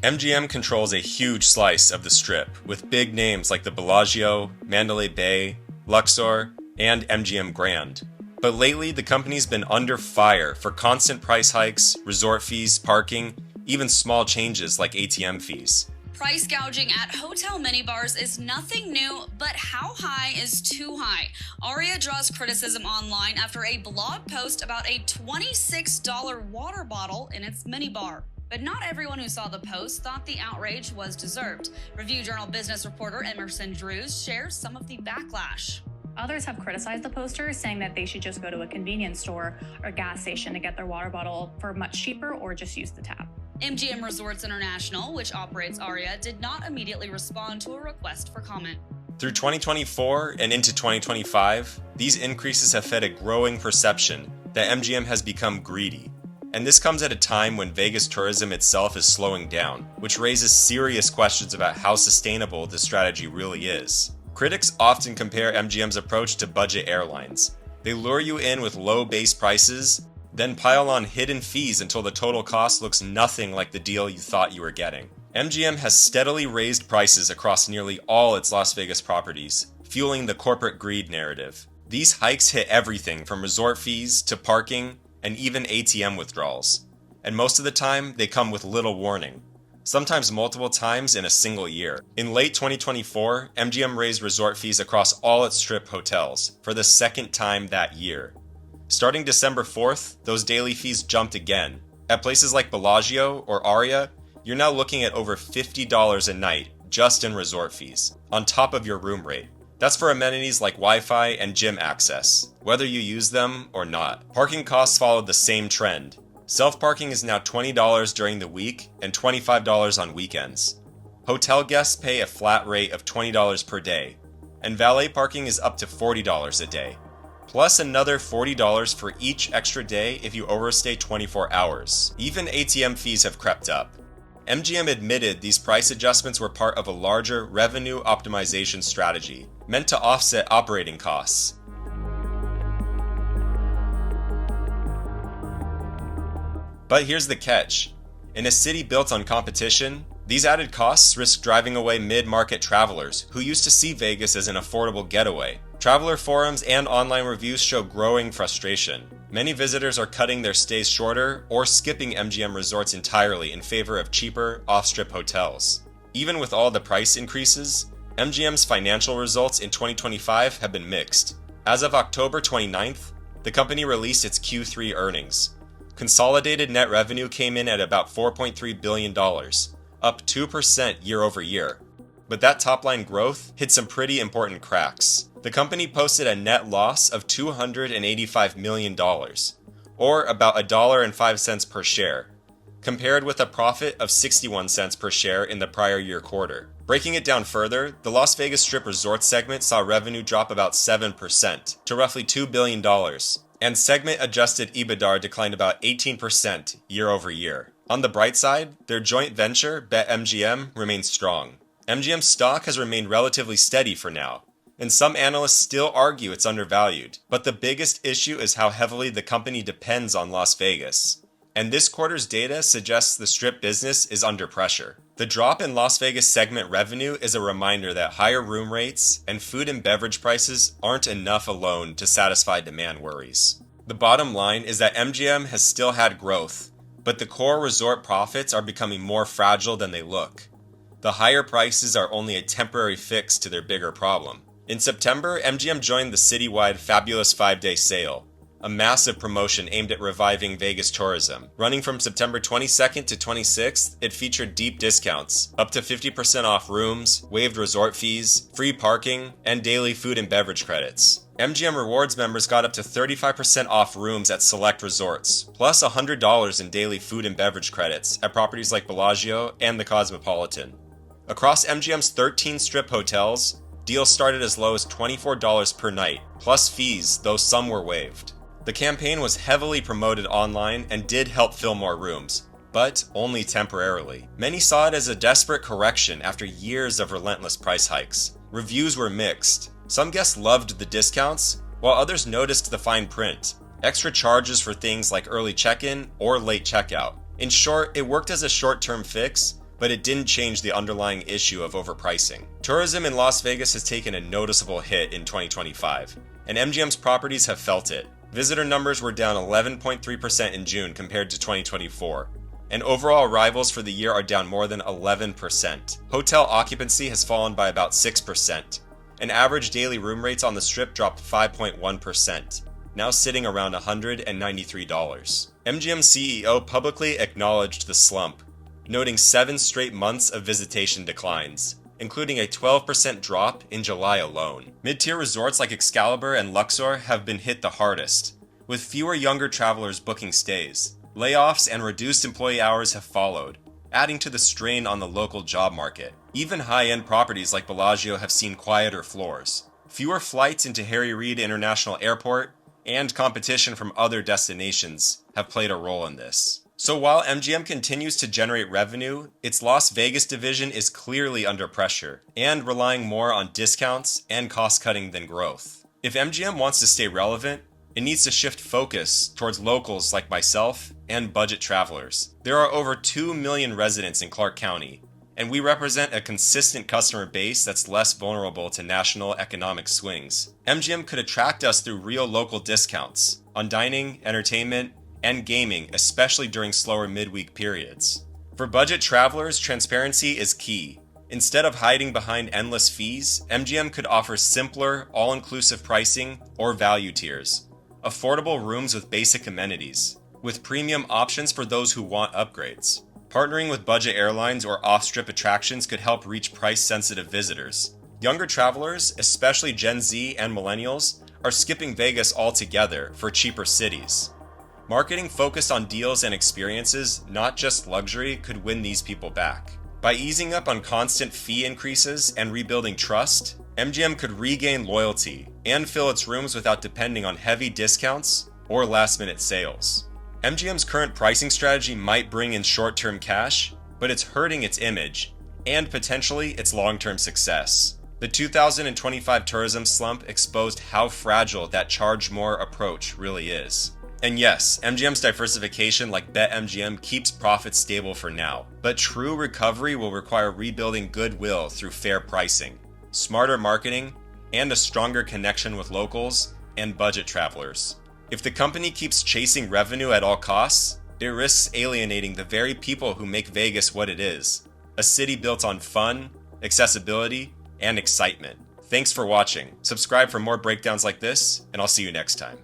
MGM controls a huge slice of the Strip, with big names like the Bellagio, Mandalay Bay, Luxor, and MGM Grand. But lately, the company's been under fire for constant price hikes, resort fees, parking, even small changes like ATM fees. Price gouging at hotel minibars is nothing new, but how high is too high? Aria draws criticism online after a blog post about a $26 water bottle in its minibar. But not everyone who saw the post thought the outrage was deserved. Review Journal business reporter Emerson Drews shares some of the backlash. Others have criticized the poster, saying that they should just go to a convenience store or gas station to get their water bottle for much cheaper or just use the tap. MGM Resorts International, which operates Aria, did not immediately respond to a request for comment. Through 2024 and into 2025, these increases have fed a growing perception that MGM has become greedy. And this comes at a time when Vegas tourism itself is slowing down, which raises serious questions about how sustainable this strategy really is. Critics often compare MGM's approach to budget airlines. They lure you in with low base prices, then pile on hidden fees until the total cost looks nothing like the deal you thought you were getting. MGM has steadily raised prices across nearly all its Las Vegas properties, fueling the corporate greed narrative. These hikes hit everything from resort fees to parking and even ATM withdrawals. And most of the time, they come with little warning, sometimes multiple times in a single year. In late 2024, MGM raised resort fees across all its Strip hotels for the second time that year. Starting December 4th, those daily fees jumped again. At places like Bellagio or Aria, you're now looking at over $50 a night just in resort fees, on top of your room rate. That's for amenities like Wi-Fi and gym access, whether you use them or not. Parking costs followed the same trend. Self-parking is now $20 during the week and $25 on weekends. Hotel guests pay a flat rate of $20 per day, and valet parking is up to $40 a day. Plus another $40 for each extra day if you overstay 24 hours. Even ATM fees have crept up. MGM admitted these price adjustments were part of a larger revenue optimization strategy, meant to offset operating costs. But here's the catch. In a city built on competition, these added costs risk driving away mid-market travelers who used to see Vegas as an affordable getaway. Traveler forums and online reviews show growing frustration. Many visitors are cutting their stays shorter or skipping MGM resorts entirely in favor of cheaper, off-strip hotels. Even with all the price increases, MGM's financial results in 2025 have been mixed. As of October 29th, the company released its Q3 earnings. Consolidated net revenue came in at about $4.3 billion, up 2% year over year. But that top-line growth hit some pretty important cracks. The company posted a net loss of $285 million, or about $1.05 per share, compared with a profit of 61 cents per share in the prior year quarter. Breaking it down further, the Las Vegas Strip Resort segment saw revenue drop about 7% to roughly $2 billion, and segment-adjusted EBITDA declined about 18% year over year. On the bright side, their joint venture, BetMGM, remains strong. MGM's stock has remained relatively steady for now, and some analysts still argue it's undervalued. But the biggest issue is how heavily the company depends on Las Vegas. And this quarter's data suggests the Strip business is under pressure. The drop in Las Vegas segment revenue is a reminder that higher room rates and food and beverage prices aren't enough alone to satisfy demand worries. The bottom line is that MGM has still had growth, but the core resort profits are becoming more fragile than they look. The higher prices are only a temporary fix to their bigger problem. In September, MGM joined the citywide Fabulous 5-Day Sale, a massive promotion aimed at reviving Vegas tourism. Running from September 22nd to 26th, it featured deep discounts, up to 50% off rooms, waived resort fees, free parking, and daily food and beverage credits. MGM Rewards members got up to 35% off rooms at select resorts, plus $100 in daily food and beverage credits at properties like Bellagio and the Cosmopolitan. Across MGM's 13 Strip hotels, deals started as low as $24 per night, plus fees, though some were waived. The campaign was heavily promoted online and did help fill more rooms, but only temporarily. Many saw it as a desperate correction after years of relentless price hikes. Reviews were mixed. Some guests loved the discounts, while others noticed the fine print, extra charges for things like early check-in or late checkout. In short, it worked as a short-term fix, but it didn't change the underlying issue of overpricing. Tourism in Las Vegas has taken a noticeable hit in 2025, and MGM's properties have felt it. Visitor numbers were down 11.3% in June compared to 2024, and overall arrivals for the year are down more than 11%. Hotel occupancy has fallen by about 6%, and average daily room rates on the Strip dropped 5.1%, now sitting around $193. MGM CEO publicly acknowledged the slump, noting 7 straight months of visitation declines, including a 12% drop in July alone. Mid-tier resorts like Excalibur and Luxor have been hit the hardest, with fewer younger travelers booking stays. Layoffs and reduced employee hours have followed, adding to the strain on the local job market. Even high-end properties like Bellagio have seen quieter floors. Fewer flights into Harry Reid International Airport and competition from other destinations have played a role in this. So while MGM continues to generate revenue, its Las Vegas division is clearly under pressure and relying more on discounts and cost-cutting than growth. If MGM wants to stay relevant, it needs to shift focus towards locals like myself and budget travelers. There are over 2 million residents in Clark County, and we represent a consistent customer base that's less vulnerable to national economic swings. MGM could attract us through real local discounts on dining, entertainment, and gaming, especially during slower midweek periods. For budget travelers, transparency is key. Instead of hiding behind endless fees, MGM could offer simpler, all-inclusive pricing or value tiers, affordable rooms with basic amenities, with premium options for those who want upgrades. Partnering with budget airlines or off-strip attractions could help reach price-sensitive visitors. Younger travelers, especially Gen Z and millennials, are skipping Vegas altogether for cheaper cities. Marketing focused on deals and experiences, not just luxury, could win these people back. By easing up on constant fee increases and rebuilding trust, MGM could regain loyalty and fill its rooms without depending on heavy discounts or last-minute sales. MGM's current pricing strategy might bring in short-term cash, but it's hurting its image and potentially its long-term success. The 2025 tourism slump exposed how fragile that charge more approach really is. And yes, MGM's diversification like BetMGM keeps profits stable for now, but true recovery will require rebuilding goodwill through fair pricing, smarter marketing, and a stronger connection with locals and budget travelers. If the company keeps chasing revenue at all costs, it risks alienating the very people who make Vegas what it is, a city built on fun, accessibility, and excitement. Thanks for watching. Subscribe for more breakdowns like this, and I'll see you next time.